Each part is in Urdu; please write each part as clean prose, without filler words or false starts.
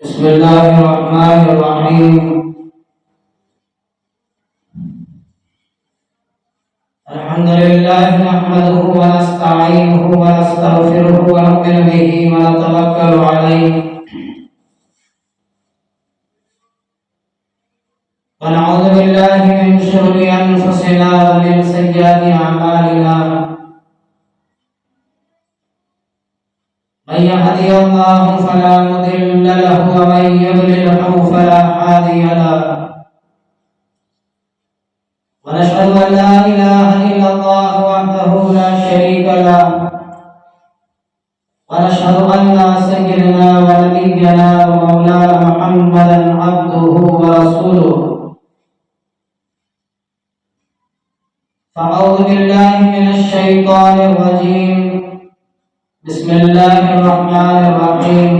بسم الله الرحمن الرحيم. الحمد لله نحمده ونستعينه ونستغفره ونؤمن به ونتوكل عليه ونعوذ بالله من شرور أنفسنا ومن سيئات أعمالنا. من يهدي الله فلا مضل له ومن يضلله فلا هادي له. ونشهد أن لا إله إلا الله وحده لا شريك له. ونشهد أن سيدنا ونبينا ومولانا محمدا عبده ورسوله. فأعوذ بالله من الشيطان الرجيم. بسم الله الرحمن الرحيم.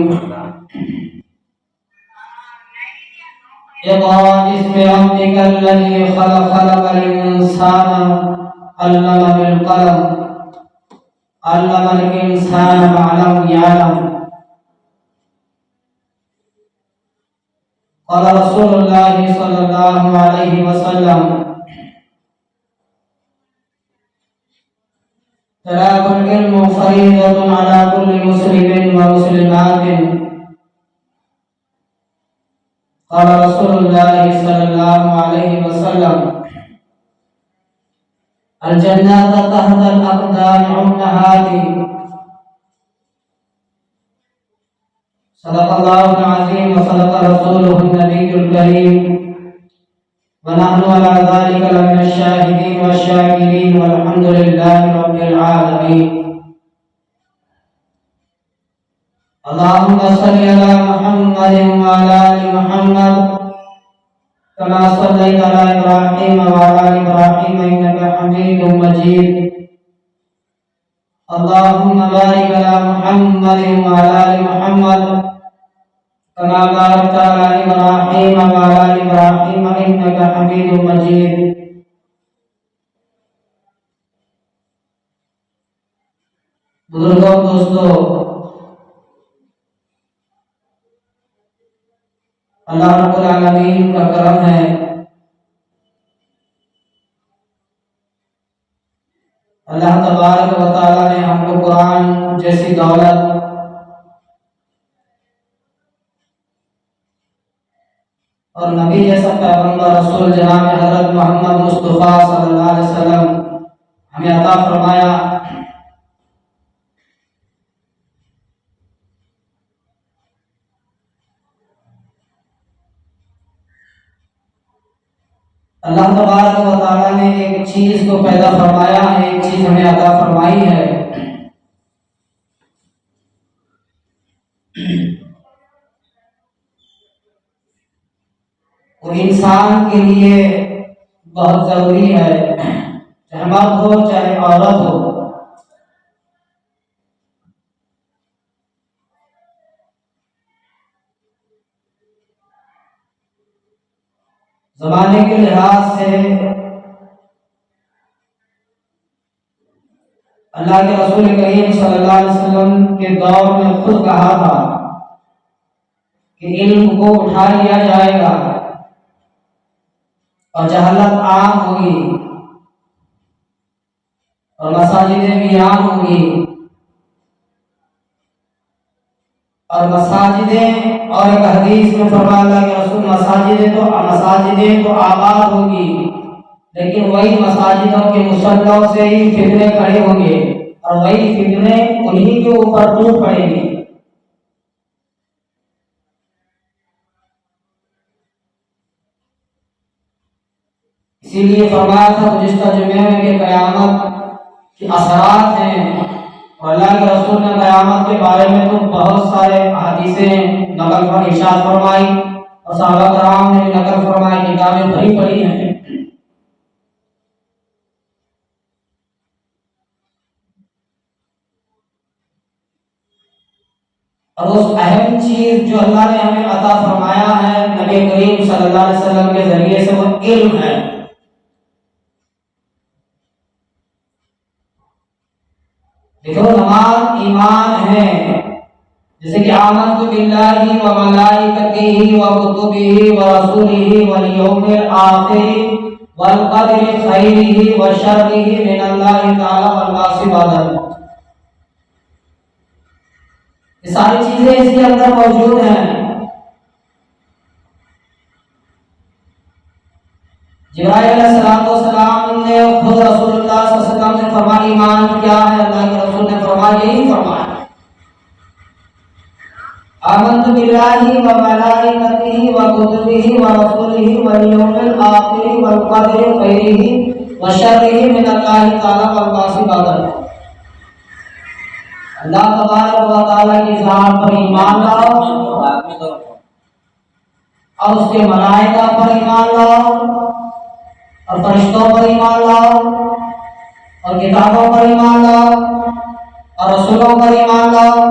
اقرأ باسم ربك الذي خلق الإنسان علمه بالقلم علم الإنسان ما لم يعلم. قال رسول الله صلى الله عليه وسلم: طلب العلم فريضة على كل مسلم ومسلمات. قال رسول الله صلى الله عليه وسلم: الجنة تحت الأقدام أمهاتي. صدق الله العظيم وصدق رسوله النبي الكريم، ونحن على ذلك لمن الشاهدين والشاكرين، والحمد لله رب العالمين. اللهم صل على محمد وعلى آل محمد كما صليت على إبراهيم وعلى آل إبراهيم إنك حميد مجيد. اللهم بارك على محمد وعلى آل محمد كما باركت على إبراهيم وعلى آل إبراهيم إنك حميد مجيد. بزرگوں، دوستوں، اللہ رب العالمین کا کرم ہے، اللہ تبارک و تعالی نے ہم کو قرآن جیسی دولت اور نبی جیسا پیغمبر رسول جناب حضرت محمد مصطفیٰ صلی اللہ علیہ وسلم ہمیں عطا فرمایا. اللہ تبارک و تعالیٰ نے ایک چیز کو پیدا فرمایا ہے، ایک چیز ہمیں عطا فرمائی ہے. وہ انسان کے لیے بہت ضروری ہے، چاہے مرد ہو چاہے عورت ہو. زمانے کے لحاظ سے اللہ کے رسول کریم صلی اللہ علیہ وسلم کے دور میں خود کہا تھا کہ علم کو اٹھا لیا جائے گا اور جہالت عام ہوگی اور مساجدیں بھی عام ہوگی. اور مساجدیں، اور ایک حدیث میں فرمایا اللہ کے رسول مساجدیں تو آباد ہوگی، لیکن وہی مساجدوں کے مصلوں سے ہی فتنے کھڑے ہوں گے اور وہی فتنے انہی کے اوپر ٹوٹ پڑیں گے. اسی لیے فرمایا تھا گزشتہ جمعے میں کہ قیامت کے اثرات ہیں، اور اللہ کے رسول نے قیامت کے بارے میں تو بہت سارے حدیثیں نقل ارشاد فرمائی اور صحابہ کرام نے بھی نقل فرمائی، کتابیں بھری پڑی ہیں. اور اس اہم چیز جو اللہ نے ہمیں عطا فرمایا ہے نبی کریم صلی اللہ علیہ وسلم کے ذریعے سے، وہ علم ہے. دیکھو، نماز ایمان ہے جیسے کہ آمنت باللہ و ملائکتہ و کتبہ و رسولہ والیوم الآخر والقدر خیرہ و شرہ من اللہ تعالی والبعث بعد الموت. یہ ساری چیزیں اس کے اندر موجود ہیں. جبرائیل علیہ السلام نے خود رسول اللہ صلی اللہ علیہ وسلم سے فرمایا ایمان کیا ہے؟ اللہ کے رسول نے فرمایا یہی فرمایا آمنت باللہ و ملائکتہ و کتبہ و رسولہ والیوم الآخر والقدر خیرہ و شرہ من اللہ تعالی والبعث بعد الموت. اللہ تبارک و تعالی کی ذات پر ایمان لاؤ اور اس کے ملائکہ پر ایمان لاؤ اور فرشتوں پر ایمان لاؤ اور کتابوں پر ایمان لاؤ اور رسولوں پر ایمان لاؤ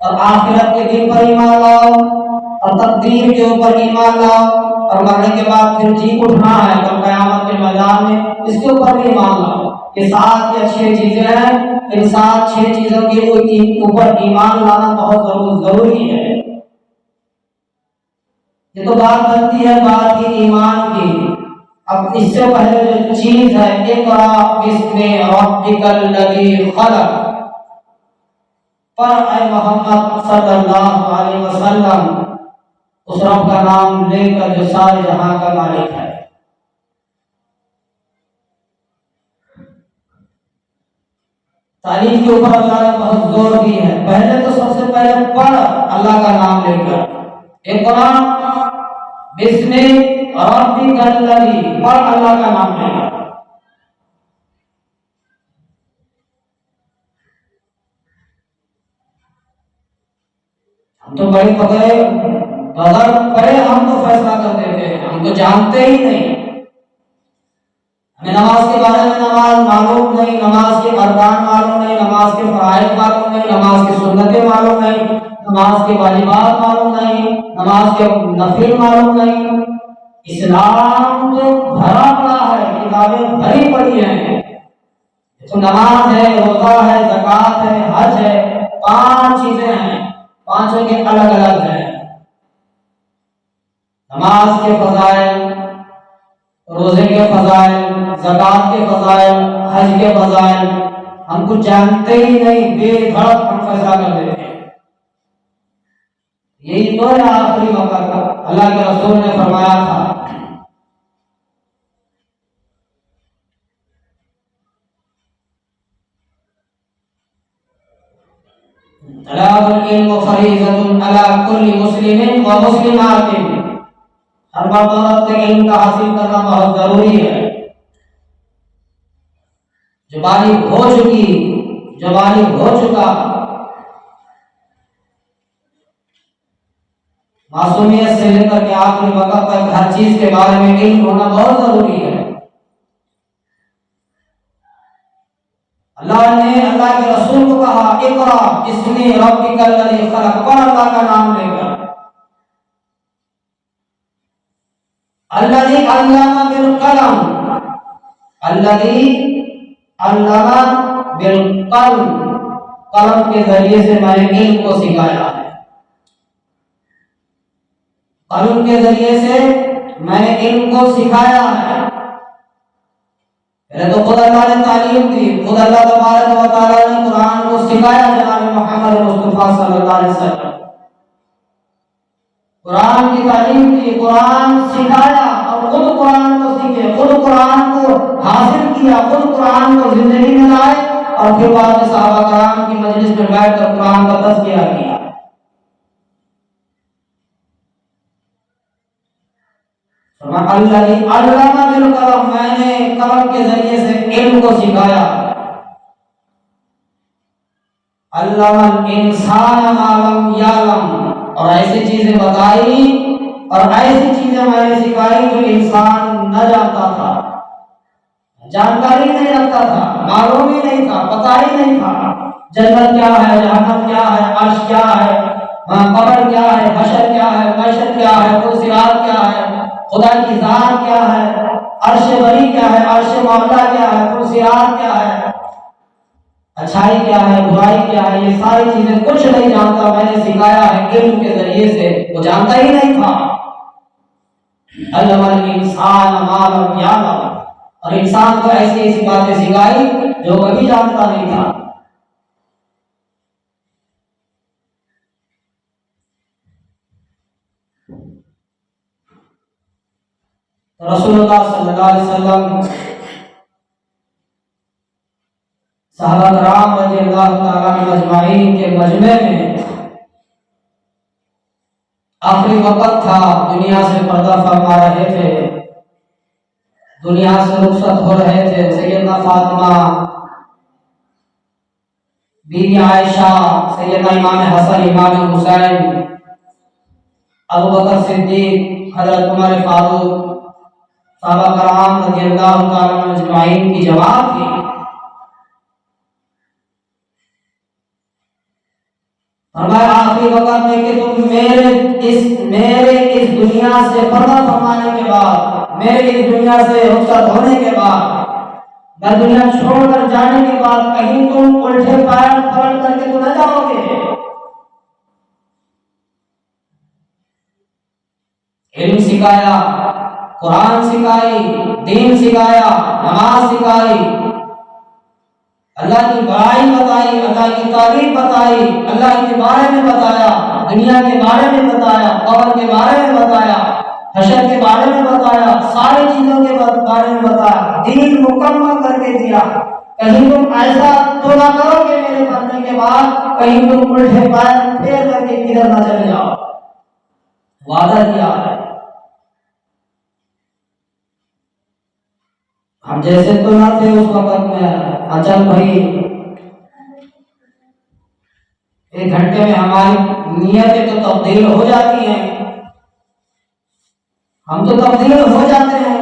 اور آخرت کے دن پر ایمان لاؤ اور تقدیر کے اوپر ایمان لاؤ اور مرنے کے بعد پھر جی اٹھنا ہے اور قیامت کے میدان میں اس کے اوپر بھی ایمان لاؤ. یہ 7 یا 6 چیزیں ہیں. ان 7-6 چیزوں کے اوپر ایمان لانا بہت ضروری ہے. یہ تو بات بنتی ہے بات کی ایمان کی. اب اس سے پہلے جو چیز ہے اقرا بسم ربک الذی خلق پر اے محمد صلی اللہ علیہ وسلم اس رب کا نام لے کر جو سارے جہاں کا مالک ہے. تعلیم کے اوپر اللہ نے بہت زور دی ہے. پہلے تو سب سے پہلے پڑھ اللہ کا نام لے کر. اقرا بسم ربک الذی پڑھ اللہ کا نام لے کر. ہم تو بڑے پکڑے بغیر پڑھے ہم تو فیصلہ کر دیتے ہیں. ہم تو جانتے ہی نہیں. ہمیں نماز کے بارے میں نماز معلوم نہیں, نماز کے ارکان معلوم نہیں, نماز کے فرائض معلوم نہیں, نماز کی سنتیں معلوم نہیں, نماز کے واجبات معلوم نہیں, نماز کے نفل معلوم نہیں. اسلام تو بھرا پڑا ہے, کتابیں بھری پڑی ہیں. تو نماز ہے, روزہ ہے, زکوٰۃ ہے, حج ہے, 5 چیزیں ہیں. 5 کے الگ الگ ہیں. نماز کے فضائل, روزے کے فضائل, زکوٰۃ کے فضائل, حج کے فضائل ہم کچھ جانتے ہی نہیں, بے دھڑک ہم فیصلہ کر دیتے ہیں. یہی تو ہے آخری وقت کا. اللہ کے رسول نے فرمایا تھا طلب العلم فریضۃ علی کل مسلم و مسلمات. ہر مرد کے علم کا حاصل کرنا بہت ضروری ہے. جو بالغ ہو چکی, جو بالغ ہو چکا, معصومیت سے لے کر کے آخری وقت تک ہر چیز کے بارے میں علم ہونا بہت ضروری ہے. اللہ نے اللہ کے رسول کو کہا اقرا بسم ربک الذی خلق, پڑھ اللہ کا نام لے کر. الذی علم بالقلم, الذی علم بالقلم, قلم کے ذریعے سے میں نے علم کو سکھایا ہے. قلم کے ذریعے سے میں نے علم کو سکھایا ہے. پہلے تو خود اللہ نے تعلیم دی, خود اللہ تبارک و تعالی نے قرآن کو سکھایا جناب محمد مصطفیٰ صلی اللہ علیہ وسلم. قرآن کی تعلیم دی, قرآن سکھایا اور خود قرآن کو سیکھے, خود قرآن کو حاصل کیا, خود قرآن کو زندگی میں لائے اور پھر بعد میں صحابہ کرام کی مجلس میں بیٹھ کر قرآن کا تذکرہ کیا. الذی علم بالقلم, میں نے قلم کے ذریعے سے علم کو سکھایا. علم الانسان ما لم یعلم, اور ایسی چیزیں بتائی اور ایسی چیزیں میں نے سکھائی جو انسان نہ جانتا تھا, جانکاری نہیں رکھتا تھا, معلوم ہی نہیں تھا, پتہ ہی نہیں تھا. جنت کیا ہے, جہنم کیا ہے, عرش کیا ہے, قبر کیا ہے, حشر کیا ہے, محشر کیا ہے, صراط کیا ہے, خدا کی ذات کیا ہے, عرش بری کیا ہے, عرش معاملہ کیا ہے, صراط کیا ہے. اچھائی کیا ہے، برائی کیا ہے، یہ ساری چیزیں کچھ نہیں جانتا، میں نے سکھایا ہے علم کے ذریعے سے، وہ جانتا ہی نہیں تھا۔ علم الانسان ما لم یعلم، اور انسان کو ایسی ایسی باتیں سکھائی جو کبھی جانتا نہیں تھا۔ رسول اللہ صلی اللہ علیہ وسلم صحابہ کرام رضی اللہ تعالیٰ عنہ اجمعین کے مجمع میں آخری وقت تھا، دنیا سے پردہ فرما رہے تھے، دنیا سے رخصت ہو رہے تھے۔ سیدنا فاطمہ، بی بی عائشہ، سیدنا امام حسن، امام حسین، ابوبکر صدیق، حضرت عمر فاروق، صحابہ کرام رضی اللہ تعالیٰ عنہ اجمعین کی جماعت تھی۔ فرمایا آخری وقت میں کہ تم میرے اس دنیا سے پردہ فرمانے کے بعد، میرے اس دنیا سے رخصت ہونے کے بعد، میں دنیا چھوڑ کر جانے کے بعد کہیں تم الٹے پیر پلٹ کر کے تو نہ جاؤ گے۔ علم سکھایا، قرآن سکھائی، دین سکھایا، نماز سکھائی، اللہ کی بڑائی بتائی، اللہ کی تعریف بتائی، اللہ کے بارے میں بتایا، دنیا کے بارے میں بتایا، قبر کے بارے میں بتایا، حشر کے بارے میں بتایا، ساری چیزوں کے بارے میں بتایا، دین مکمل کر کے دیا۔ کہیں تم ایسا تو نہ کرو کہ میرے مرنے کے بعد کہیں تم الٹے پیر پھیر کر کے کدھر نہ چلے جاؤ۔ وعدہ کیا ہے۔ ہم جیسے تو نہ تھے اس وقت میں، اچل بھائی ایک گھنٹے میں ہماری نیتیں تو تبدیل ہو جاتی ہیں، ہم تو تبدیل ہو جاتے ہیں۔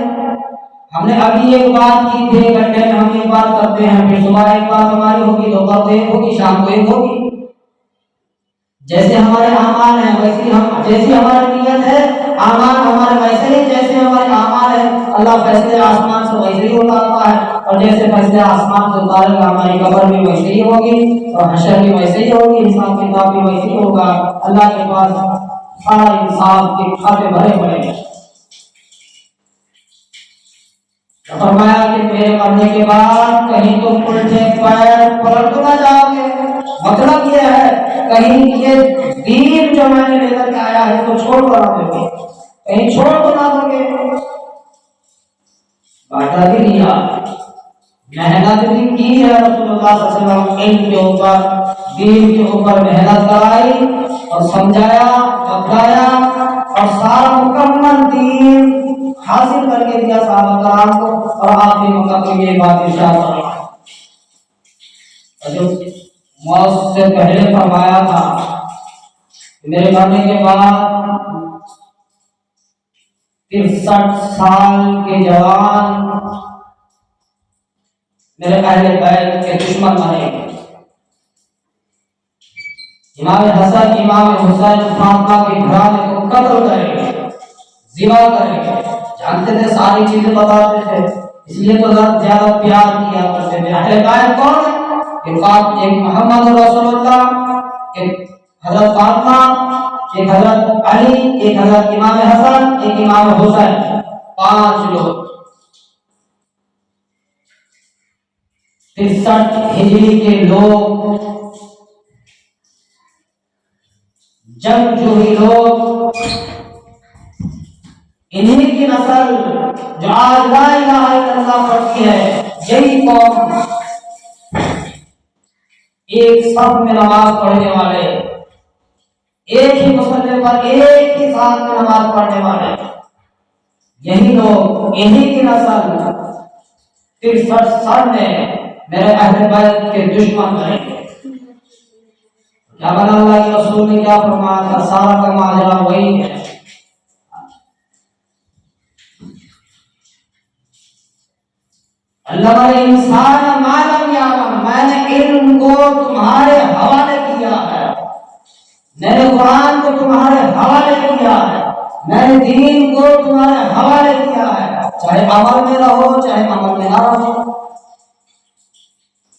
ہم نے ابھی ایک بات کی تھی، ایک گھنٹے میں ہم ایک بات کرتے ہیں، پھر صبح ایک بات ہماری ہوگی، دوپہر کو ایک ہوگی، شام کو ایک ہوگی۔ جیسے ہمارے اعمال ہیں ویسی جیسی ہماری نیت ہے، اعمال ہمارے ویسے ہی جیسے ہمارے اعمال ہیں، اللہ فیصلے آسمان سے ویسے ہی اتارتا ہے، اور جیسے فیصلے آسمان سے اتارے گا ہماری قبر بھی ویسے ہی ہوگی، اور حشر بھی ویسے ہی ہوگی، حساب کتاب بھی ویسے ہی ہوگا۔ اللہ کے پاس سارا انصاف کے کھاتے بھرے پڑے ہیں۔ فرمایا کہ میرے مرنے کے بعد کہیں تم الٹے پیر پلٹ نہ جاؤ گے۔ مطلب یہ ہے کہیں یہ دین جو میں نے لے کر کے آیا ہے تو چھوڑ کر نہ دو گے، کہیں چھوڑ تو نہ دو گے۔ وعدہ بھی دیا، محنت بھی کی ہے رسول اللہ صلی اللہ علیہ وسلم، علم کے اوپر، دین کے اوپر محنت کرائی اور سمجھایا، بتایا، اور سارا مکمل دین حاصل کر کے دیا صحابہ کرام کو۔ اور آخری وقت میں یہ بات ارشاد فرمایا جو موت سے پہلے فرمایا تھا کہ میرے مرنے کے بعد 63 سال کے جوان میرے اہل بیت کے دشمن بنے گے۔ امام حسن، امام حسین، فاطمہ کے گھرانے کو قتل کریں گے، ذبح کریں گے۔ جانتے تھے، ساری چیزیں بتاتے تھے، اس لیے تو زیادہ پیار کیا کرتے تھے۔ اہل بیت کون ہے؟ ایک محمد رسول اللہ، ایک حضرت فاطمہ، ایک حضرت علی، ایک حضرت امام حسن، ایک امام حسین، 5 لوگ۔ 63 ہجری کے لوگ، جنگجوئی لوگ، انہی کی نسل جو آج لا الہ الا اللہ پڑھتی ہے، یہی قوم ایک صف میں نماز پڑھنے والے، ایک ہی مصلی پر ایک ہی ساتھ میں نماز پڑھنے والے، یہی لوگ، انہی کی نسل 63 سال میں میرے اہل بیت کے دشمن بنے گے۔ کیا بنا اللہ کے رسول نے کیا فرمایا تھا؟ سارا کا ماجرا وہی ہے۔ اللہ والے انسان معلوم یعلم، میں نے علم کو تمہارے حوالے کیا ہے، میں نے قرآن کو تمہارے حوالے کیا ہے، میں نے دین کو تمہارے حوالے کیا ہے، چاہے عمل میں رہو چاہے عمل میں نہ رہو،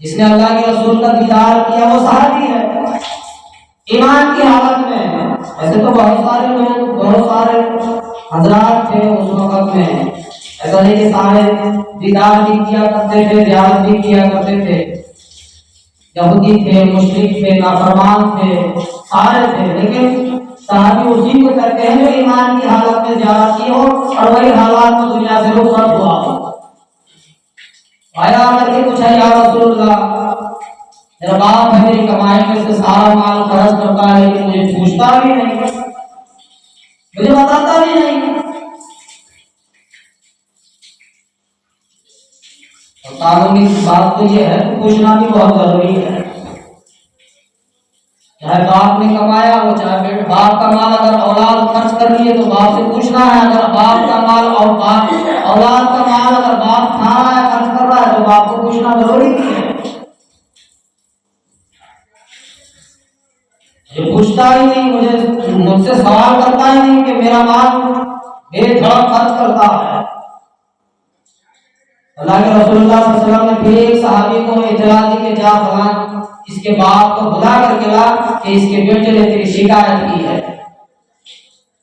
جس نے اللہ کے رسول کا دیدار کیا وہ صحابی ہے ایمان کی حالت میں. ایسے تو بہت سارے لوگ بہت سارے حضرات تھے اس وقت میں، ایسا نہیں کہ سارے دیدار بھی کیا کرتے تھے، زیارت بھی کیا کرتے تھے. یہودی تھے، مشرک تھے، نافرمان تھے، سارے تھے، لیکن صحابی اسی کو کہتے ہیں جو ایمان کی حالت میں زیارت کی ہو اور وہی حالات میں دنیا سے رخصت ہوا ہو. آیا کر کے پوچھا یا رسول اللہ، میرا باپ ہے، میری کمائی میں سے سارا مال خرچ کرتا ہے لیکن مجھے پوچھتا بھی نہیں، مجھے بتاتا بھی نہیں. قانونی بات تو یہ ہے کہ پوچھنا بھی بہت ضروری ہے. چاہے باپ نے کمایا ہو، چاہے باپ کا مال اگر اولاد خرچ کر رہی ہے تو باپ سے پوچھنا ہے. اگر باپ کا مال اور اولاد کا مال اگر باپ کھا رہا ہے، خرچ کر رہا ہے تو باپ کو پوچھنا ضروری ہے. یہ پوچھتا ہی نہیں، مجھ سے سوال کرتا ہی نہیں کہ میرا مال بے دھڑک خرچ کرتا ہے. اللہ کے رسول اللہ صلی اللہ علیہ وسلم نے پھر ایک صحابی کو اطلاع دی کہ جا فلاں اس کے باپ کو بلا کر کے لا کہ اس کے بیٹے نے تیری شکایت کی ہے.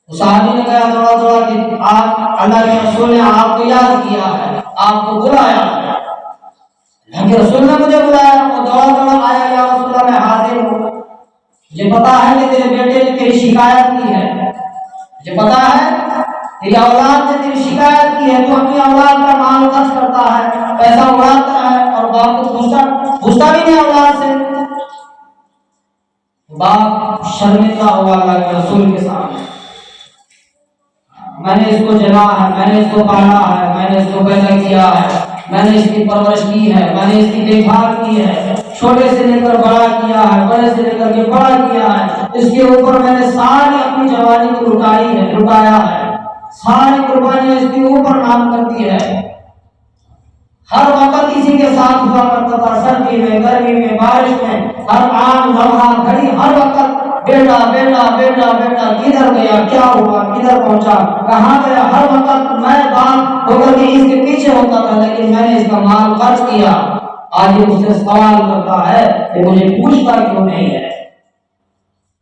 اس صحابی نے کہا دوڑا کہ آپ اللہ کے رسول نے آپ کو یاد کیا ہے، آپ کو بلایا ہے. اللہ کے رسول نے مجھے بلایا، وہ دوڑا آیا، یا رسول اللہ میں حاضر ہوں، مجھے پتا ہے کہ تیرے بیٹے نے تیری شکایت کی ہے، مجھے پتا ہے تیری اولاد نے تیری شکایت کی ہے، تو اپنی اولاد کا مال خرچ کرتا ہے، پیسہ اڑاتا ہے اور باپ کو پوچھتا بھی نہیں اولاد سے. باپ شرمندہ ہوا اللہ کے رسول کے سامنے. میں نے اس کو جنا ہے، میں نے اس کو پالا ہے، میں نے اس کو پیدا کیا ہے، میں نے اس کی پرورش کی ہے، میں نے اس کی دیکھ بھال کی ہے، چھوٹے سے لے کر بڑا کیا ہے، بڑے سے لے کر کے بڑا کیا ہے. اس کے اوپر میں نے ساری اپنی جوانی کو لٹایا ہے، ساری قربانیاں اس کے اوپر نام کرتی ہے. ہر وقت اسی کے ساتھ ہوا کرتا تھا، سردی میں، گرمی میں، بارش میں، ہر آن لمحہ گھڑی ہر وقت بیٹا بیٹا بیٹا بیٹا، کدھر گیا، کیا ہوا، کدھر پہنچا، کہاں گیا. ہر وقت میں باپ ہو کر کے اس کے پیچھے ہوتا تھا، لیکن میں نے اس کا مال خرچ کیا. آج یہ مجھ سے سوال کرتا ہے کہ مجھے پوچھتا کیوں نہیں ہے،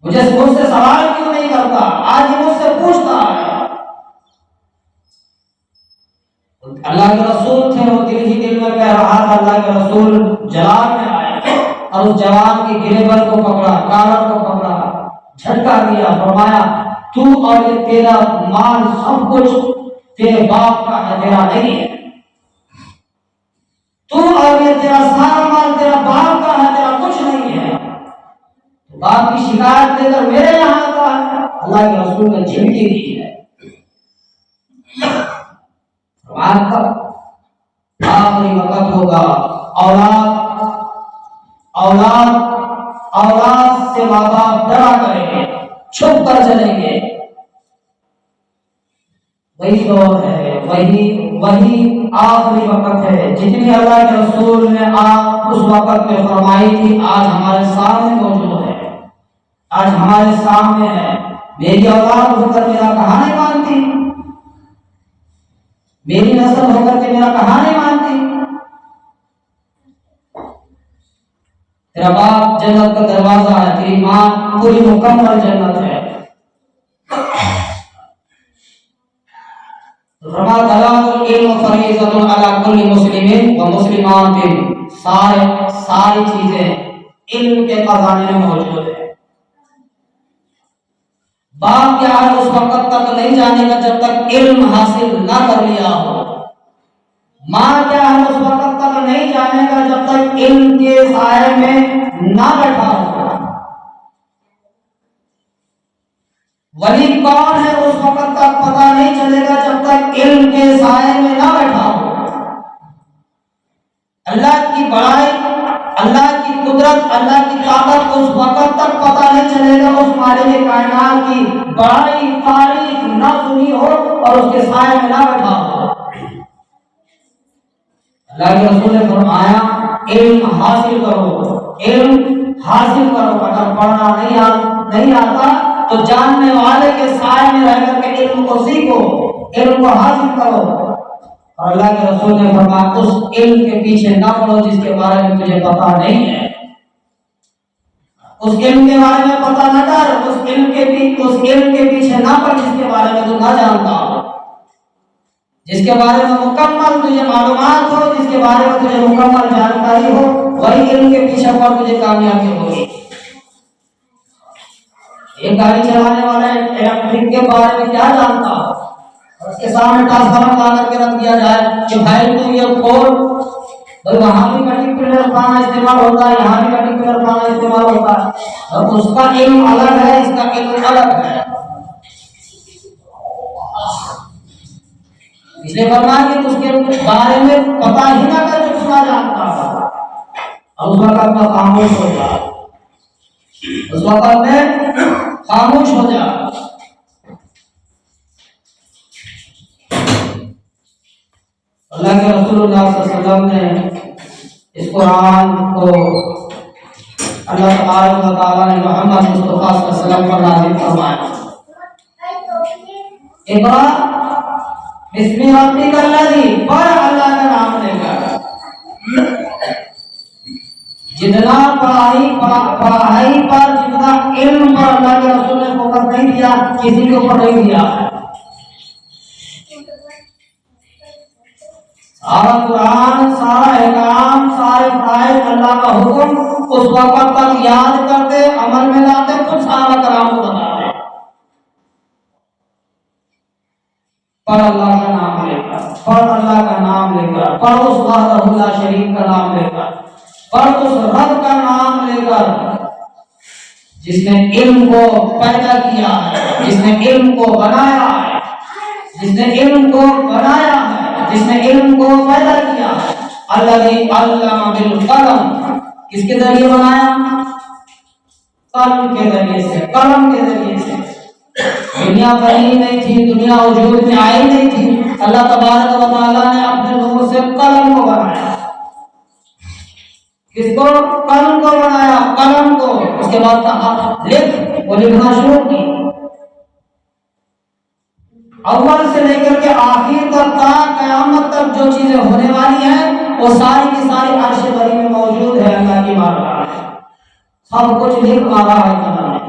مجھ سے سوال کیوں نہیں کرتا. آج یہ مجھ سے پوچھتا ہے. اللہ کے رسول تھے، وہ دل ہی دل میں کہہ رہا تھا. اللہ کے رسول جلال میں آئے اور اس جوان کے گریبان کو پکڑا، کالر کو پکڑا، جھٹکا دیا، فرمایا تو اور یہ تیرا مال سب کچھ تیرے باپ کا ہے، تیرا نہیں ہے. تو اور یہ تیرا سارا مال تیرا باپ کا ہے، تیرا کچھ نہیں ہے. باپ کی شکایت لے کر میرے یہاں آتا ہے. اللہ کے رسول نے جھٹکی دی ہے. آپ کا آخری وقت ہوگا، اولاد سے ماں باپ ڈرا کریں گے، چھپ کر چلیں گے. وہی دور ہے، وہی آخری وقت ہے. جتنی اللہ کے رسول نے آپ اس وقت میں فرمائی تھی آج ہمارے سامنے موجود ہے، آج ہمارے سامنے ہے. میری اولاد ہو کر میرا کہاں نہیں مانتی، میری نسل ہو کر کے میرا کہاں نہیں مانتی. تیرا باپ جنت کا دروازہ ہے، تیری ماں پوری مکمل جنت ہے. فرمایا العلم فریضۃ علی کل مسلم و مسلمات. ساری چیزیں علم کے خزانے میں موجود ہے. باپ کیا ہے اس وقت تک نہیں جانے گا جب تک علم حاصل نہ کر لیا ہو. ماں کیا ہے اس وقت تک نہیں جانے گا جب تک علم کے سائے میں نہ بیٹھا ہو. ولی کون ہے اس وقت تک پتہ نہیں چلے گا جب تک علم کے سائے میں نہ بیٹھا ہو. اللہ کی بڑائی، اللہ کی قدرت، اللہ کی طاقت اس وقت تک پتہ نہیں چلے گا اس مالک کائنات کی بڑائی تاریخ نہ سنی ہو اور اس کے سائے میں نہ بیٹھا ہو. اللہ کے رسول نے فرمایا علم حاصل کرو، علم حاصل کرو. اگر پڑھنا نہیں آتا تو جاننے والے کے سائے میں رہ کر کے علم کو سیکھو، علم کو حاصل کرو. اور اللہ کے رسول نے فرمایا اس علم کے پیچھے نہ پڑو جس کے بارے میں تجھے پتا نہیں ہے، اس علم کے بارے میں پتا نہ کر، اس علم کے پیچھے نہ پڑ جس کے بارے میں تو نہ جانتا ہو، جس کے بارے میں مکمل تجھے معلومات ہو، جس کے بارے میں تجھے مکمل جانکاری ہو، وہی علم کے پیچھے پڑ تجھے کامیابی ہوگی۔ ایک گاڑی چلانے والا الیکٹرک کے بارے میں کیا جانتا ہو، اس کے سامنے ٹرانسفارمر لا کر کے رکھ دیا جائے کہ بھائی تم یہ کھول، بھائی وہاں بھی کٹنگ پلر پانا استعمال ہوتا ہے، یہاں بھی کٹنگ پلر پانا استعمال ہوتا ہے، اور اس کا علم الگ ہے، اس کا علم الگ ہے۔ اس لیے فرمایا کہ اس کے بارے میں پتا ہی نہ کر جو نہ جانتا ہے، اور اس وقت میں خاموش ہو جا، اس وقت میں خاموش ہو جا۔ اللہ کے رسول اللہ صلی اللہ علیہ وسلم نے اس قرآن کو اللہ تبارک و تعالیٰ نے محمد مصطفیٰ صلی اللہ علیہ وسلم پر نازل فرمایا۔ اقرا بسم ربک الذی، پر اللہ کا نام لے کر، جتنا پڑھائی پر، جتنا علم پر اللہ کے رسول نے فوکس نہیں دیا، کسی کے اوپر نہیں دیا۔ سارا قرآن، سارا احکام، سارے فرائض، اللہ کا حکم اس وقت تک یاد کرتے، عمل میں لاتے، خود صحابہ کرام کو بتاتے، پر اللہ کا نام لے کر، پر اللہ کا نام لے کر، پر اس وحدہ لا شریک کا نام لے کر، پر اس رب کا نام لے کر جس نے علم کو پیدا کیا ہے، جس نے علم کو بنایا ہے، جس نے علم کو بنایا ہے، جس نے علم کو پیدا کیا ہے۔ الذی علم بالقلم، کس کے ذریعے بنایا؟ قلم کے ذریعے سے، قلم کے ذریعے سے۔ دنیا بنی نہیں تھی، دنیا وجود میں آئی نہیں تھی، اللہ تبارک و تعالیٰ نے اپنے نور سے قلم کو بنایا۔ کس کو؟ قلم کو بنایا، قلم کو۔ اس کے بعد کہا لکھ، وہ لکھنا شروع کی۔ اول سے لے کر کے آخر تک، تا قیامت تک جو چیزیں ہونے والی ہیں وہ ساری کی ساری عرش بری میں موجود ہے، اللہ کی بارگاہ میں سب کچھ لکھ مارا ہے قلم نے۔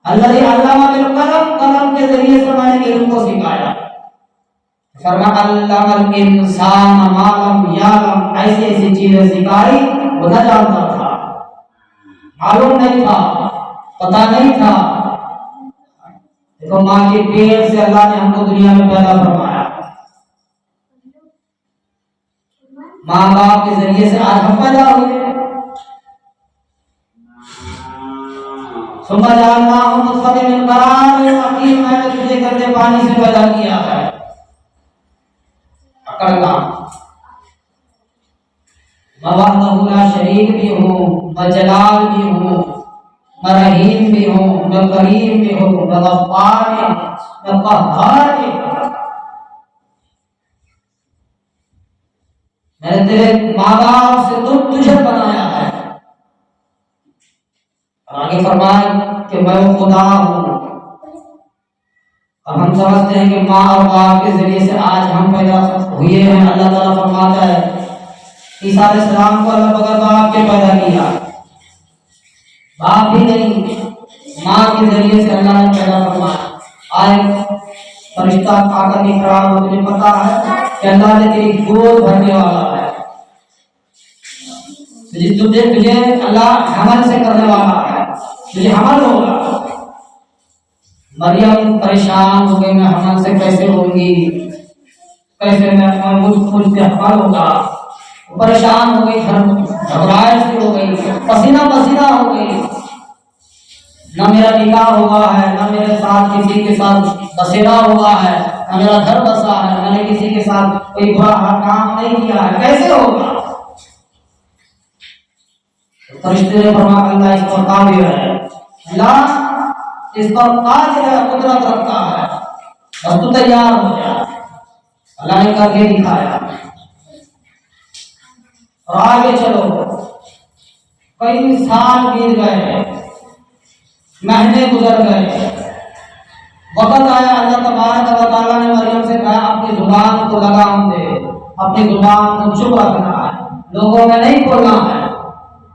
الذی علم بالقلم، قلم کے ذریعے سے میں نے علم کو سکھایا۔ فرمایا علم الانسان ما لم یعلم، ایسی ایسی چیزیں سکھائی وہ نہ جانتا تھا، معلوم نہیں تھا، پتا نہیں تھا۔ دیکھو ماں کے پیٹ سے اللہ نے ہم کو دنیا میں پیدا فرمایا، ماں باپ کے ذریعے سے آج ہم پیدا ہوئے۔ ثم جعلناہ نطفۃ من قرار مکین، میں نے تجھے گردے پانی سے پیدا کیا ہے۔ اکڑ کا میں وحدہ لا شریک بھی ہوں، میں جلال بھی ہوں، میں رحیم بھی ہوں، میں کریم بھی ہوں، میں غفار بھی ہوں، میں قہار بھی ہوں۔ میں نے تیرے ماں باپ سے تجھے بنایا ہے۔ اور آگے فرمائے کہ میں وہ خدا ہوں۔ اب ہم سمجھتے ہیں کہ ماں اور باپ کے ذریعے سے آج ہم پیدا ہوئے ہیں۔ اللہ تعالیٰ فرماتا ہے عیسیٰ علیہ السلام کو اللہ بغیر باپ کے پیدا کیا، باپ بھی نہیں، ماں کے ذریعے سے اللہ نے پیدا فرمایا۔ آئے فرشتہ آ کر اقرار ہو، تجھے پتا ہے کہ اللہ نے تیری گود بھرنے والا ہے، تجھے اللہ حمل سے کرنے والا ہے، تجھے حمل ہوگا۔ مریم پریشان ہو گئی، میں حمل سے کیسے ہوں گی، کیسے میں مجھ سے حمل ہوگا، پریشان ہو گئی، گھبراہٹ سی ہو گئی، پسینہ پسینہ ہو گئی۔ نہ میرا نکاح ہوا ہے، نہ میرے ساتھ کسی کے ساتھ بسیرا ہوا ہے، نہ میرا گھر بسا ہے، میں نے کسی کے ساتھ کوئی برا کام نہیں کیا ہے، کیسے ہوگا؟ فرشتے نے فرمایا اللہ اس پر قادر ہے، اللہ اس پر قادر ہے، قدرت رکھتا ہے، بس تو تیار ہو جا۔ اللہ نے کر کے دکھایا۔ اور آگے چلو، کئی سال بیت گئے، مہینے گزر گئے، وقت آیا اللہ تبارک و تعالیٰ نے مریم سے کہا اپنی زبان کو لگام دے، اپنی زبان کو چپ رکھنا ہے، لوگوں میں نہیں بولنا ہے،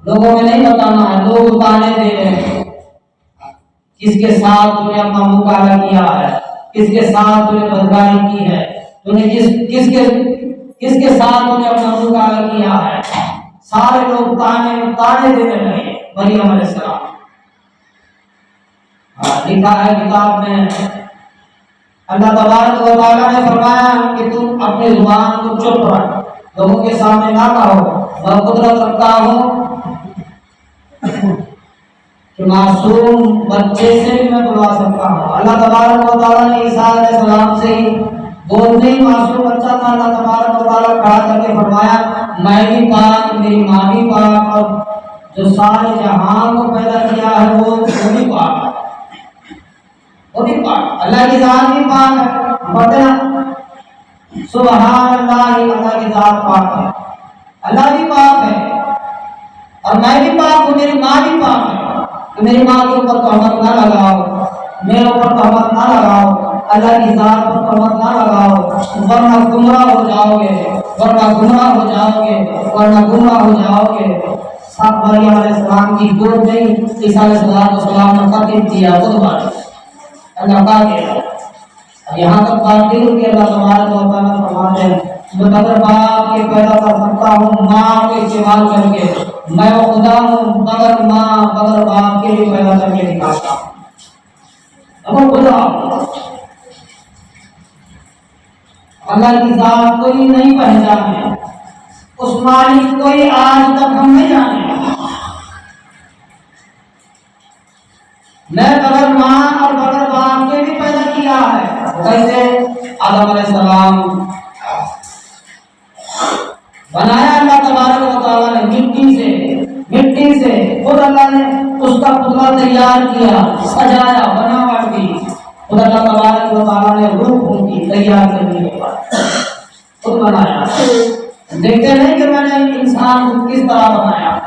لوگوں میں نہیں بتانا ہے۔ لوگ تانے دے رہے ہیں، کس کے ساتھ تم نے اپنا منہ کالا کیا ہے، کس کے ساتھ تم نے بدکاری کی ہے، تم نے کس کے ساتھ تم نے اپنا منہ کالا کیا ہے۔ سارے لوگ تانے دینے لگے مریم علیہ السلام۔ لکھا ہے کتاب میں، اللہ تبارک و تعالیٰ نے فرمایا کہ تم اپنی زبان کو چپ رکھ، لوگوں کے سامنے نہ کہو میں قدرت رکھتا ہوں کہ معصوم بچے سے بھی میں بلا سکتا ہوں۔ اللہ تبارک و تعالیٰ نے عیسیٰ علیہ السلام سے ہی بولتے ہی معصوم بچہ تھا، اللہ تبارک و تعالیٰ کھڑا کر کے فرمایا میں بھی پاک، میری ماں بھی پاک، اور جو سارے جہان کو پیدا کیا ہے وہ بھی پاک ہے، وہ بھی پاک، اللہ کی ذات بھی پاک ہے۔ بتنا سبحان اللہ، اللہ کی ذات پاک ہے، اللہ بھی پاک ہے، اور میں بھی پاک ہوں، میری ماں بھی پاک ہے۔ تو میری ماں کے اوپر تہمت نہ لگاؤ، میرے اوپر تہمت نہ لگاؤ، اللہ کی ذات پر تہمت نہ لگاؤ، ورنہ گمراہ ہو جاؤ گے، ورنہ گمراہ ہو جاؤ گے، ورنہ گمراہ ہو جاؤ گے۔ سب مریم علیہ السلام کی گود میں عیسیٰ علیہ السلام نے خطیب کیا خود بات اللہ کا کہ یہاں تک بات نہیں ہوئی کہ اللہ تبارک و تعالیٰ فرماتے ہیں میں بغیر باپ کے پیدا کر سکتا ہوں، ماں کو استعمال کر کے، میں وہ خدا ہوں بغیر ماں بغیر باپ کے بھی پیدا کر کے دکھاتا ہوں۔ اب وہ خدا اللہ کی ذات کوئی نہیں پہچانے، اس مالک کوئی آج تک ہم نہیں جانے۔ میں بغیر ماں اور بغیر باپ کے بھی پیدا کیا ہے۔ کیسے؟ آدم علیہ السلام بنایا اللہ تبارک و تعالیٰ نے مٹی سے خود اللہ نے اس کا پتلا تیار کیا، سجایا، بناوٹ کی، خود اللہ تبارک و تعالیٰ نے روح ان کی تیار کرنے کے بعد خود بنایا۔ دیکھتے نہیں کہ میں نے انسان کو کس طرح بنایا۔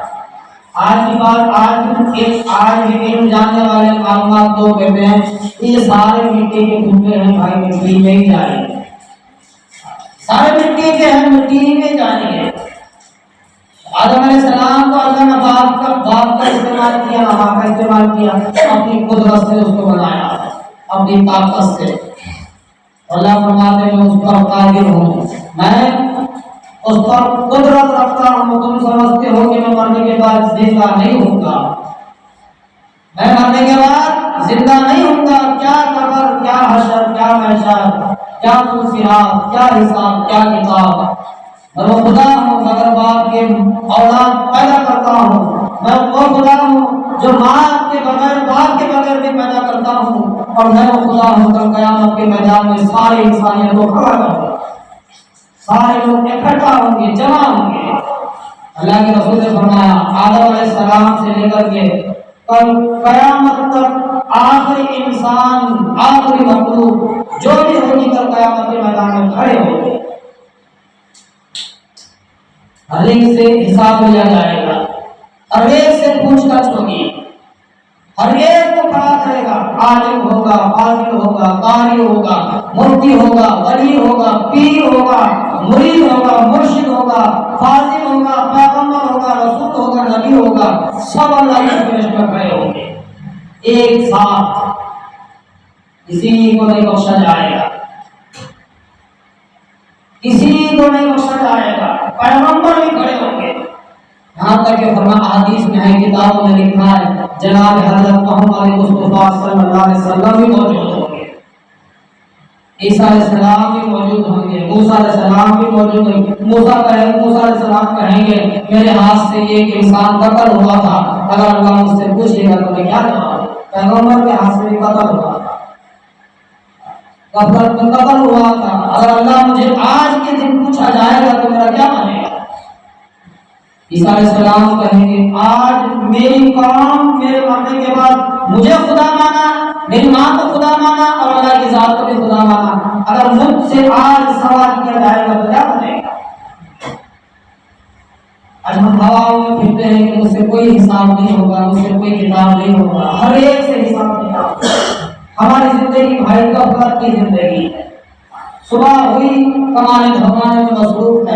آج کی بات آج بھی علم جاننے والے معلومات دو کہتے ہیں یہ سارے مٹی کے ٹکڑے ہیں بھائی، مٹی میں ہی جائیں گے، سارے مٹی کے ہیں، مٹی میں جائیں گے۔ آدم علیہ السلام کو اللہ نے باپ کا استعمال کیا، ماں کا استعمال کیا، اپنی قدرت سے اس کو بنایا، اپنی طاقت سے۔ اللہ فرماتے ہیں میں اس پر قادر ہوں، میں اس پر قدرت رکھتا ہوں۔ تم سمجھتے ہو کہ میں مرنے کے بعد زندہ نہیں ہوں گا، میں مرنے کے بعد زندہ نہیں ہوں گا۔ کیا قبر، کیا حشر، کیا محشر، کیا صراط، کیا حساب، کیا کتاب۔ میں وہ خدا ہوں مگر باپ کے اولاد پیدا کرتا ہوں، میں وہ خدا ہوں جو ماں کے بغیر باپ کے بغیر بھی پیدا کرتا ہوں، اور میں وہ خدا ہوں کل قیامت کے میدان میں سارے انسانیت کو کھڑا کروں گا، سارے لوگ اکٹھا ہوں گے، جمع ہوں گے۔ اللہ کے رسول نے فرمایا آدم علیہ السلام سے لے کر کے کل قیامت تک آخری انسان، آخری مخلوق جو بھی ہوگی کل قیامت کے میدان میں کھڑے ہوں گے، ہر ایک سے حساب لیا جائے گا، ہر ایک سے پوچھ گچھ ہوگی، ہر ایک کو کھڑا کرے گا، عالم ہوگا، فاضل ہوگا، قاری ہوگا، مفتی ہوگا، ولی ہوگا، پیر ہوگا، مرید ہوگا، مرشد ہوگا، فاضل ہوگا، پیغمبر ہوگا، رسول ہوگا، نبی ہوگا، سب اللہ کے پیش میں کھڑے ہوں گے ایک ساتھ، کسی کو نہیں بخشا جائے گا، کسی کو نہیں بخشا جائے گا، پیغمبر بھی کھڑے ہوں گے۔ یہاں تک کہ فرمایا حدیث میں ہے، کتابوں میں لکھا ہے جناب حضرت محمد مصطفیٰ صلی اللہ علیہ وسلم بھی موجود ہوں گے، عیسیٰ علیہ السلام بھی موجود ہوں گے، موسیٰ علیہ السلام بھی موجود ہوں گے۔ موسیٰ علیہ السلام کہیں گے میرے ہاتھ سے یہ ایک انسان قتل ہوا تھا، اگر اللہ مجھ سے پوچھے گا تو میں کیا جواب؟ پیغمبر کے ہاتھ سے بھی قتل ہوا تھا، قتل ہوا تھا، اگر اللہ مجھے آج کے دن پوچھا جائے گا تو میرا کیا بنے گا؟ عیسیٰ علیہ السلام کہیں گے آج میری قوم میرے مرنے کے بعد مجھے خدا مانا، میری ماں کو خدا مانا، اور اللہ کی ذات کو بھی خدا مانا، اگر مجھ سے آج سوال کیا جائے گا تو کیا بنے گا؟ آج ہم ہواؤں میں پھرتے ہیں کہ مجھ سے کوئی حساب نہیں ہوگا، مجھ سے کوئی کتاب نہیں ہوگا، ہر ایک سے حساب کتاب۔ ہماری زندگی بھائی غفلت کی زندگی ہے، صبح ہوئی کمانے دھمانے میں مصروف ہے،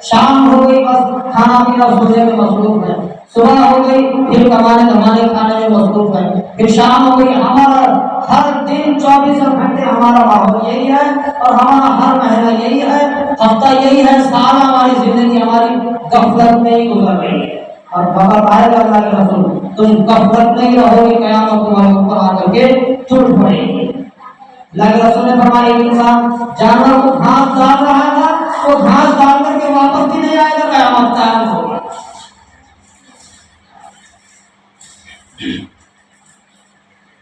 شام ہو گئی بس کھانا پینا سونے میں مصروف ہے، صبح ہو گئی پھر کمانے دھمانے کھانے میں مصروف ہے، پھر شام ہو گئی۔ ہمارا ہر دن 24 گھنٹے ہمارا ماحول یہی ہے، اور ہمارا ہر مہینہ یہی ہے، ہفتہ یہی ہے، سال ہماری زندگی ہماری غفلت میں ہی گزر رہی ہے۔ اور وقت آئے گا اللہ کے رسول تم غفلت نہیں رہو گے، قیامت تمہارے اوپر آ کر کے ٹوٹ پڑے گی۔ اللہ کے رسول نے فرمایا ایک انسان جانور کو گھاس ڈال رہا تھا، وہ گھاس ڈال کر کے واپس بھی نہیں آئے گا، قیامت قائم ہوگی۔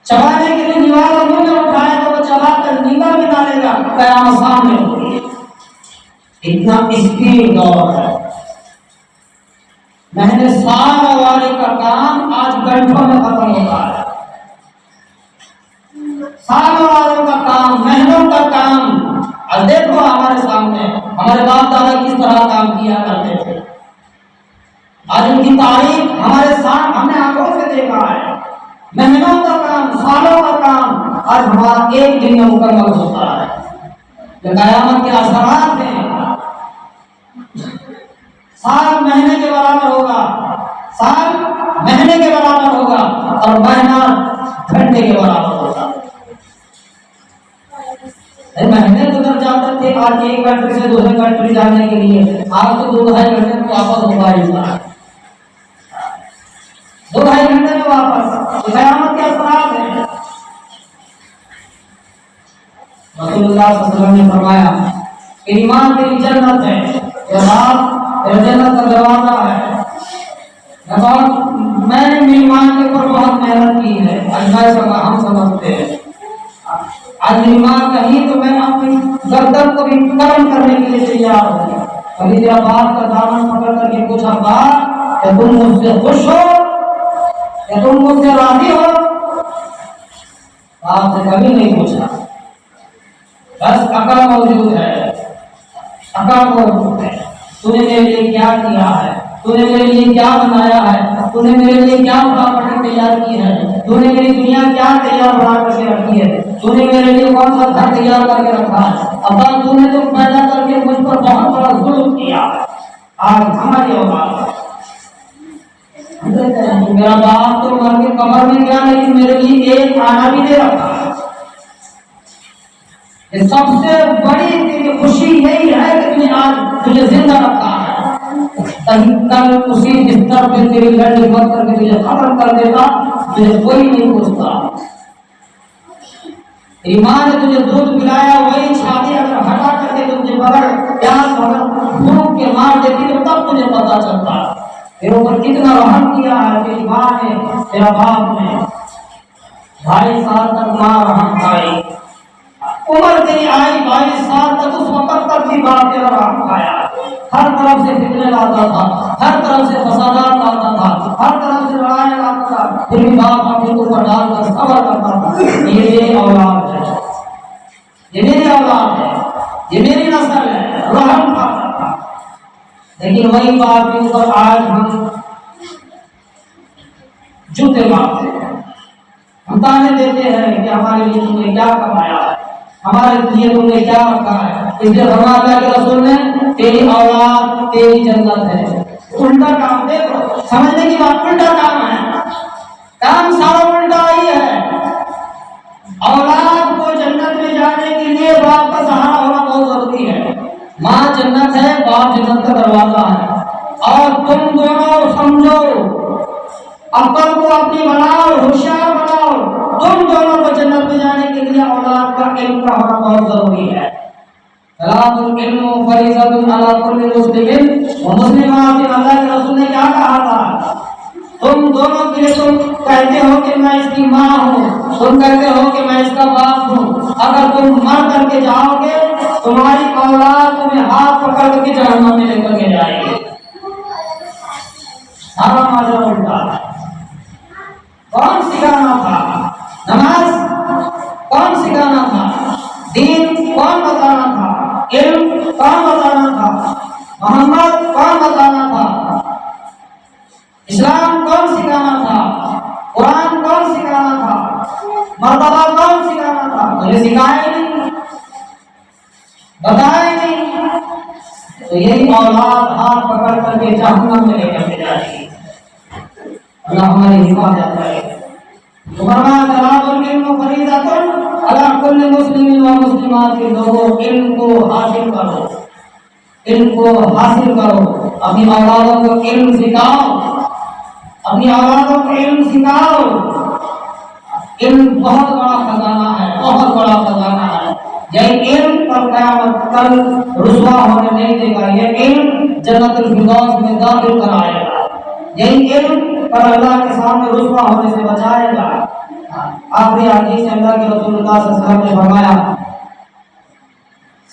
چبانے کے لیے دیوار اور منہ میں اٹھائے تو وہ چبا کر نیلا بھی ڈالے گا، قیامت سامنے ہوگی۔ اتنا اسپیڈ دور ہے، مہینے سال والے کا کام آج گھنٹوں میں ختم ہوتا ہے، سال والوں کا کام، مہینوں کا کام۔ اور دیکھو ہمارے سامنے ہمارے باپ دادا کس طرح کام کیا کرتے تھے، آج ان کی تاریخ ہمارے ساتھ ہم نے آنکھوں سے دیکھا ہے۔ مہینوں کا کام، سالوں کا کام آج ہمارا ایک دن میں مکمل ہوتا ہے۔ یہ قیامت کے اثرات ہیں۔ سال مہینے کے برابر ہوگا، سال مہینے کے برابر ہوگا، اور مہینہ گھنٹے کے برابر ہوگا۔ مہینے گزر جاتے تھے، آج ایک کنٹری سے دوسرے کنٹری جانے کے لیے آج تو 2-2.5 گھنٹے میں واپس ہوگا ہی ہوگا، 2-2.5 گھنٹے میں واپس۔ قیامت کے اثرات ہیں۔ رسول اللہ صلی اللہ علیہ وسلم نے فرمایا کہ ایمان تیری جنت ہے، جنت کا دروازہ ہے۔ میں نے ایمان کے اوپر بہت محنت کی ہے، ہم سمجھتے ہیں آج ایمان کہیں تو میں اپنی گردن کو بھی کم کرنے کے لیے تیار ہوں۔ کبھی تیرا باپ کا دامن پکڑ کر کے پوچھا باپ کہ تم مجھ سے خوش ہو یا تم مجھ سے راضی ہو؟ باپ سے کبھی نہیں پوچھا، بس عقل موجود ہے، عقل موجود ہے۔ تو نے میرے لیے کیا کیا ہے، تو نے میرے لیے کیا بنایا ہے، تو نے میرے لیے کیا پراپرٹی تیار کی ہے، تو نے میری دنیا کیا تیار بنا کر کے رکھی ہے، تو نے میرے لیے کون سا گھر تیار کر کے رکھا ہے۔ ابا تو نے تو پیدا کر کے مجھ پر بہت بڑا ظلم کیا۔ آج ہماری اولاد میرا باپ تو مر کے قبر میں گیا، لیکن میرے لیے ایک آنا بھی دے رکھا ہے۔ سب سے بڑی تیری خوشی یہی ہے کہ تم نے آج تجھے زندہ رکھا ہے، کل اسی بستر پہ تیری لڑکی بند کر کے تجھے ختم کر دیتا، تجھے کوئی نہیں پوچھتا۔ ایمان نے تجھے دودھ پلایا، وہی چھاتی اگر ہٹا کر کے تجھے بغیر پیاس بغیر بھوک کے مار دیتی تو تب تجھے پتا چلتا میرے اوپر کتنا رحم کیا ہے تیری ماں نے، تیرا باپ نے۔ 2.5 سال تک ماں رحم کھائی، عمر تیری آئی 22 سال تک، اس وقت تک بھی باپ تیرا رحم کھایا، ہر طرف سے فتنے لاتا تھا، ہر طرف سے فسادات لاتا تھا، ہر طرف سے لڑائیاں لاتا تھا، پھر بھی باپ اپنے اوپر ڈال کر صبر کرتا تھا۔ یہ میری اولاد ہے، یہ میری اولاد ہے، یہ میری نسل ہے، رحم کھاتا تھا۔ لیکن وہی بات کے اوپر آج ہم جوتے مارتے ہیں، ہم تانے دیتے ہیں کہ ہمارے لیے تم نے کیا کمایا ہے، ہمارے لیے تم نے کیا رکھا ہے۔ اس لیے فرمایا اللہ کے رسول نے تیری اولاد تیری جنت ہے۔ الٹا کام دیکھو، سمجھنے کی بات الٹا کام ہے، کام سارا الٹا ہی ہے۔ اولاد کو جنت میں جانے کے لیے باپ کا سہارا ہونا بہت ضروری ہے۔ ماں جنت ہے، باپ جنت کا دروازہ ہے، اور تم دونوں سمجھو، عقل کو اپنی بناؤ، ہوشیار بناؤ، تم دونوں کو جنت میں جانے کے لیے اولاد کا علم کا ہونا بہت ضروری ہے۔ العلم فریضۃ علی کل مسلم و مسلمات، اللہ کے رسول نے کیا کہا تھا؟ تم دونوں کے لیے تم کہتے ہو کہ میں اس کی ماں ہوں، تم کہتے ہو کہ میں اس کا باپ ہوں، اگر تم مر کر کے جاؤ گے تمہاری اولاد تمہیں ہاتھ پکڑ کر کے جہنم میں لے کر کے جائے گی۔ سارا معاملہ الٹا ہے۔ کون سکھانا تھا؟ نماز کون سکھانا تھا؟ دین کون بتانا تھا؟ علم کون بتانا تھا؟ محمد کون بتانا تھا؟ اسلام کون سکھانا تھا؟ قرآن کون سکھانا تھا؟ مرتبہ کون سکھانا تھا؟ تجھے سکھائے نہیں، بتائے نہیں، تو یہی اولاد ہاتھ پکڑ کر کے جہنم میں لے کر کے جاتی ہے۔ اللہ ہماری حفاظت کرے۔ تو فرمایا طلب العلم فریضۃ علی کل مسلم و مسلمات، کے لوگوں علم کو حاصل کرو، علم کو حاصل کرو، اپنی اولادوں کو علم سکھاؤ، اپنی اولادوں کو علم سکھاؤ۔ علم بہت بڑا خزانہ ہے، بہت بڑا خزانہ ہے۔ یہ علم پر قیامت کل رسوا ہونے نہیں دے گا، یہ علم جنت الفردوس میں داخل کرائے گا، یہی علم پر اللہ کے سامنے رسوا ہونے سے بچائے گا۔ آخری حدیث اللہ کے رسول اللہ صلی اللہ علیہ وسلم نے فرمایا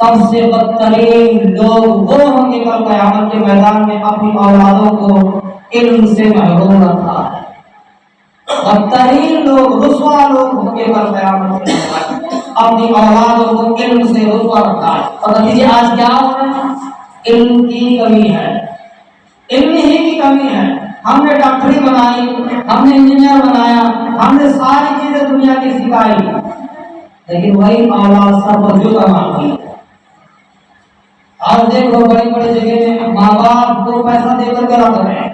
سب سے بدترین لوگ وہ ہوں گے کل قیامت کے میدان میں اپنی اولادوں کو علم سے محروم رکھا ہے۔ بدترین لوگ، رسوا لوگ ہوں گے کل قیامت کے میدان میں اپنی اولادوں کو علم سے رسوا رکھا ہے۔ اور نتیجے آج کیا ہو رہا ہے؟ علم کی کمی ہے، علم ہی کی کمی ہے۔ ہم نے ڈاکٹری بنائی، ہم نے انجینئر بنایا، ہم نے ساری چیزیں دنیا کی سکھائی، لیکن وہی اولاد سر پر جوتا مارتی ہے۔ آج دیکھو بڑی بڑی جگہ میں ماں باپ کو پیسہ دے کر کے رکھ رہے ہیں،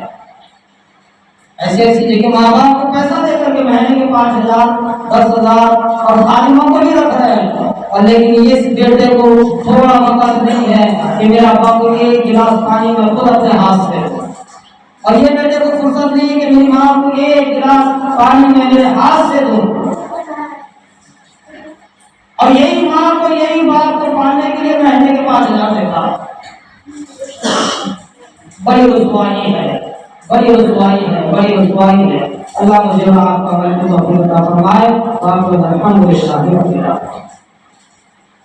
ایسی ایسی جگہ ماں باپ کو پیسہ دے کر کے مہینے کے 5,000 10,000 اور عالموں کو بھی رکھ رہے ہیں، اور لیکن اس بیٹے کو تھوڑا وقت نہیں ہے کہ میرا ابا کو ایک گلاس پانی میں خود اپنے ہاتھ سے دے، اور یہ بیٹے کو فرصت نہیں ہے کہ میری ماں کو ایک گلاس پانی میں میرے ہاتھ سے دو، اور یہی ماں کو یہی باپ کو پالنے کے لیے مہینے کے 5,000 دیتا۔ بڑی رسوائی ہے، بڑی رسوائی ہے، بڑی رسوائی ہے۔ اللہ مجھے اور آپ کو توفیق عطا فرمائے۔ الحمد للہ۔